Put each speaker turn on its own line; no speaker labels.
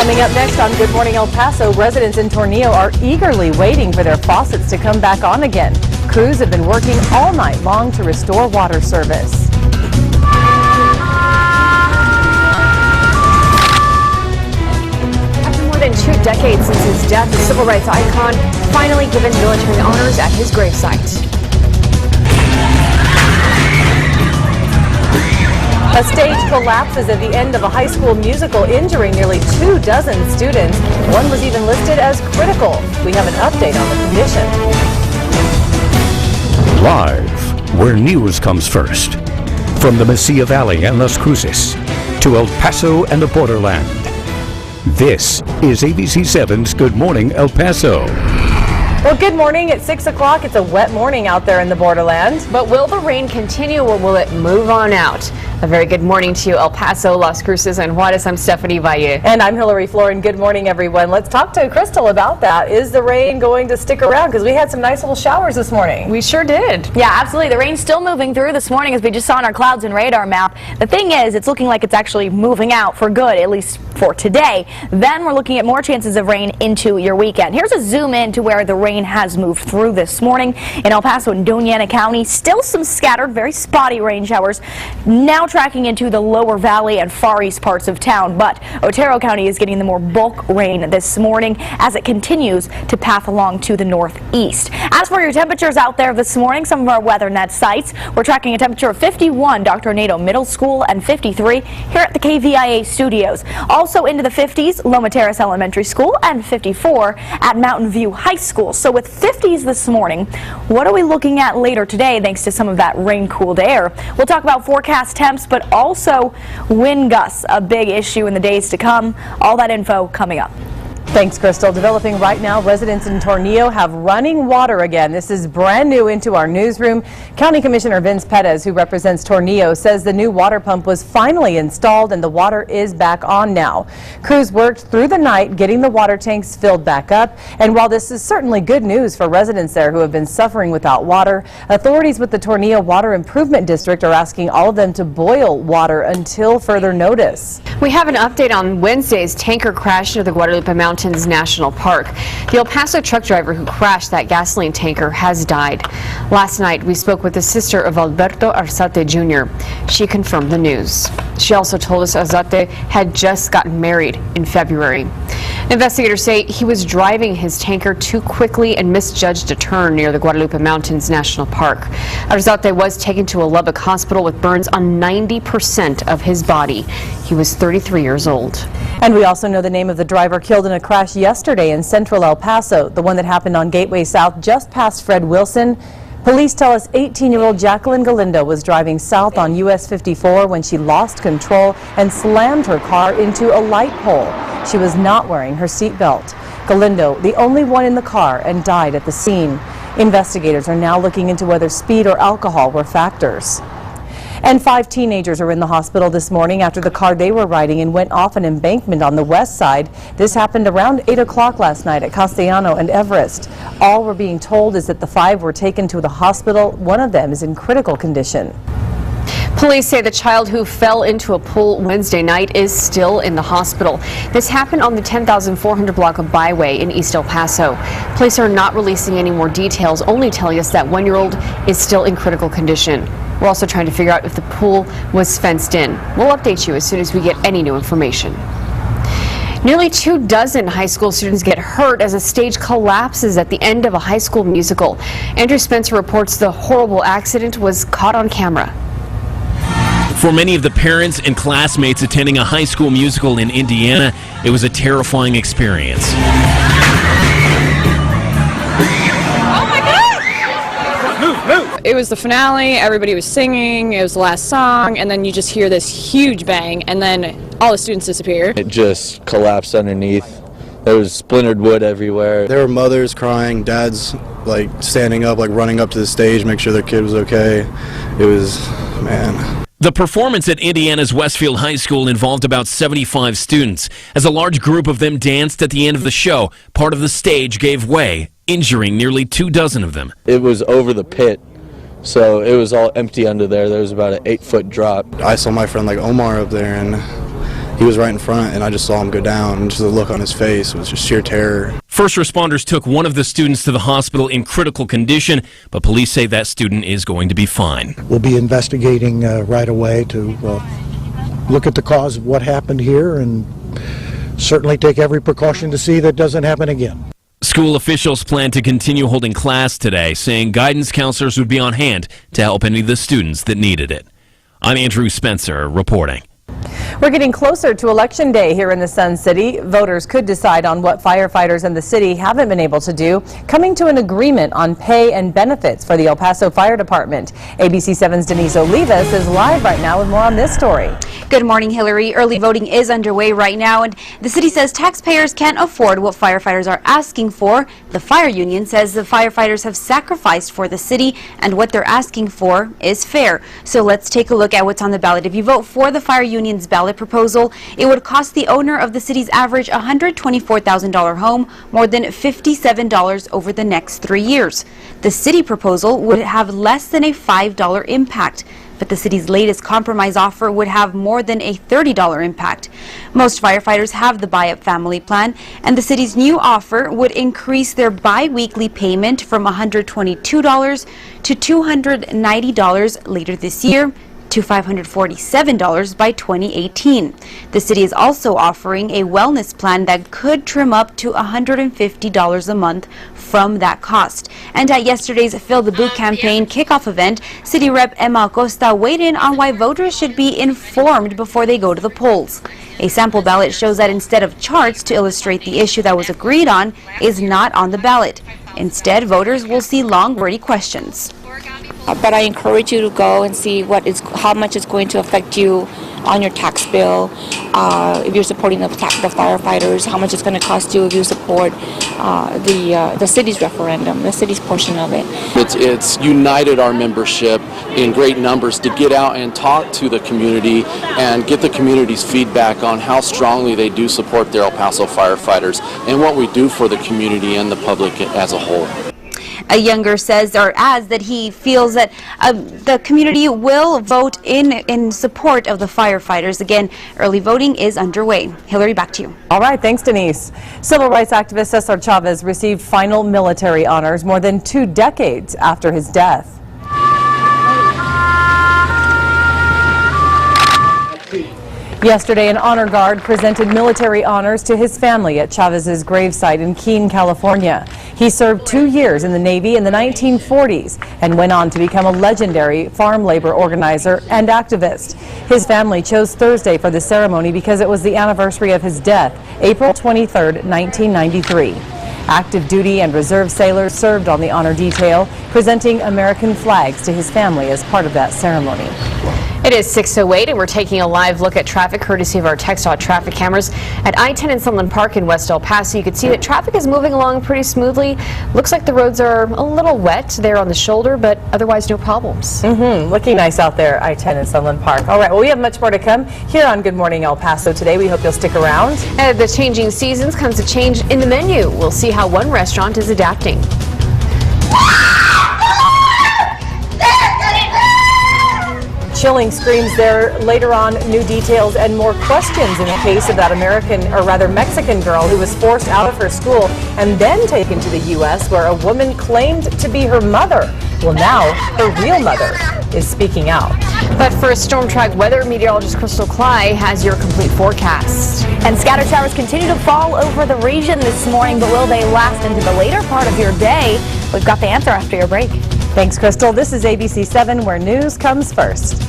Coming up next on Good Morning El Paso, residents in Tornillo are eagerly waiting for their faucets to come back on again. Crews have been working all night long to restore water service.
After more than 2 decades since his death, the civil rights icon finally given military honors at his gravesite.
A stage collapses at the end of a high school musical, injuring nearly 2 dozen students. One was even listed as critical. We have an update on the condition.
Live, where news comes first. From the Mesilla Valley and Las Cruces to El Paso and the borderland. This is ABC7's Good Morning El Paso.
Well, good morning. At 6 o'clock, it's a wet morning out there in the borderland.
But will the rain continue or will it move on out? A very good morning to you, El Paso, Las Cruces, and Juarez. I'm Stephanie Valle.
And I'm Floren. Good morning, everyone. Let's talk to Crystal about that. Is the rain going to stick around? Because we had some nice little showers this morning.
We sure did.
Yeah, absolutely. The rain's still moving through this morning, as we just saw on our clouds and radar map. The thing is, it's looking like it's actually moving out for good, at least for today. Then we're looking at more chances of rain into your weekend. Here's a zoom in to where the rain has moved through this morning in El Paso and Doña Ana County. Still some scattered, very spotty rain showers. Now tracking into the lower valley and far east parts of town, but Otero County is getting the more bulk rain this morning as it continues to path along to the northeast. As for your temperatures out there this morning, some of our WeatherNet sites, we're tracking a temperature of 51 Dr. Nato Middle School and 53 here at the KVIA studios. Also into the 50s, Loma Terrace Elementary School, and 54 at Mountain View High School. So with 50s this morning, what are we looking at later today thanks to some of that rain-cooled air? We'll talk about forecast temps, but also wind gusts, a big issue in the days to come. All that info coming up.
Thanks, Crystal. Developing right now, residents in Tornillo have running water again. This is brand new into our newsroom. County Commissioner Vince Perez, who represents Tornillo, says the new water pump was finally installed and the water is back on now. Crews worked through the night getting the water tanks filled back up. And while this is certainly good news for residents there who have been suffering without water, authorities with the Tornillo Water Improvement District are asking all of them to boil water until further notice.
We have an update on Wednesday's tanker crash near the Guadalupe Mountains National Park. The El Paso truck driver who crashed that gasoline tanker has died. Last night, we spoke with the sister of Alberto Arzate Jr. She confirmed the news. She also told us Arzate had just gotten married in February. Investigators say he was driving his tanker too quickly and misjudged a turn near the Guadalupe Mountains National Park. Arzate was taken to a Lubbock hospital with burns on 90% of his body. He was 33 years old.
And we also know the name of the driver killed in a crash yesterday in central El Paso, the one that happened on Gateway South just past Fred Wilson. Police tell us 18-year-old Jacqueline Galindo was driving south on US 54 when she lost control and slammed her car into a light pole. She was not wearing her seatbelt. Galindo, the only one in the car, and died at the scene. Investigators are now looking into whether speed or alcohol were factors. And 5 teenagers are in the hospital this morning after the car they were riding in went off an embankment on the west side. This happened around 8 o'clock last night at Castellano and Everest. All we're being told is that the 5 were taken to the hospital. One of them is in critical condition.
Police say the child who fell into a pool Wednesday night is still in the hospital. This happened on the 10,400 block of Byway in East El Paso. Police are not releasing any more details, only telling us that 1-year-old is still in critical condition. We're also trying to figure out if the pool was fenced in. We'll update you as soon as we get any new information. Nearly 2 dozen high school students get hurt as a stage collapses at the end of a high school musical. Andrew Spencer reports the horrible accident was caught on camera.
For many of the parents and classmates attending a high school musical in Indiana, it was a terrifying experience.
It was the finale, everybody was singing, it was the last song, and then you just hear this huge bang, and then all the students disappear.
It just collapsed underneath. There was splintered wood everywhere.
There were mothers crying, dads like standing up, like running up to the stage, make sure their kid was okay. It was, man.
The performance at Indiana's Westfield High School involved about 75 students. As a large group of them danced at the end of the show, part of the stage gave way, injuring nearly 2 dozen of them.
It was over the pit, so it was all empty under there. There was about an 8-foot drop.
I saw my friend like Omar up there, and he was right in front, and I just saw him go down, and just the look on his face was just sheer terror.
First responders took one of the students to the hospital in critical condition, but police say that student is going to be fine.
We'll be investigating right away to look at the cause of what happened here and certainly take every precaution to see that doesn't happen again.
School officials plan to continue holding class today, saying guidance counselors would be on hand to help any of the students that needed it. I'm Andrew Spencer reporting.
We're getting closer to Election Day here in the Sun City. Voters could decide on what firefighters in the city haven't been able to do, coming to an agreement on pay and benefits for the El Paso Fire Department. ABC 7's Denise Olivas is live right now with more on this story.
Good morning, Hillary. Early voting is underway right now, and the city says taxpayers can't afford what firefighters are asking for. The fire union says the firefighters have sacrificed for the city, and what they're asking for is fair. So let's take a look at what's on the ballot. If you vote for the fire union's ballot proposal, it would cost the owner of the city's average $124,000 home more than $57 over the next 3 years. The city proposal would have less than a $5 impact, but the city's latest compromise offer would have more than a $30 impact. Most firefighters have the Buy Up Family Plan, and the city's new offer would increase their bi-weekly payment from $122 to $290 later this year to $547 by 2018. The city is also offering a wellness plan that could trim up to $150 a month from that cost. And at yesterday's Fill the Boot campaign kickoff event, City Rep Emma Acosta weighed in on why voters should be informed before they go to the polls. A sample ballot shows that instead of charts to illustrate the issue that was agreed on is not on the ballot. Instead, voters will see long, wordy questions.
But I encourage you to go and see how much it's going to affect you on your tax bill. If you're supporting the firefighters, how much it's going to cost you if you support the city's referendum, the city's portion of it.
It's united our membership in great numbers to get out and talk to the community and get the community's feedback on how strongly they do support their El Paso firefighters and what we do for the community and the public as a whole.
A younger adds that he feels that the community will vote in support of the firefighters. Again, early voting is underway. Hillary, back to you.
All right, thanks, Denise. Civil rights activist Cesar Chavez received final military honors more than 2 decades after his death. Yesterday, an honor guard presented military honors to his family at Chavez's gravesite in Keene, California. He served 2 years in the Navy in the 1940s and went on to become a legendary farm labor organizer and activist. His family chose Thursday for the ceremony because it was the anniversary of his death, April 23, 1993. Active duty and reserve sailors served on the honor detail, presenting American flags to his family as part of that ceremony.
It is 6:08 and we're taking a live look at traffic courtesy of our TxDOT traffic cameras at I-10 in Sunland Park in West El Paso. You can see that traffic is moving along pretty smoothly. Looks like the roads are a little wet there on the shoulder, but otherwise no problems.
Looking nice out there, I-10 in Sunland Park. All right, well, we have much more to come here on Good Morning El Paso today. We hope you'll stick around.
At the changing seasons comes a change in the menu. We'll see how one restaurant is adapting.
Chilling screams there. Later on, new details and more questions in the case of that Mexican girl who was forced out of her school and then taken to the U.S. where a woman claimed to be her mother. Well, now her real mother is speaking out.
But for a storm track weather, meteorologist Crystal Clay has your complete forecast.
And scattered showers continue to fall over the region this morning, but will they last into the later part of your day? We've got the answer after your break.
Thanks, Crystal. This is ABC 7, where news comes first.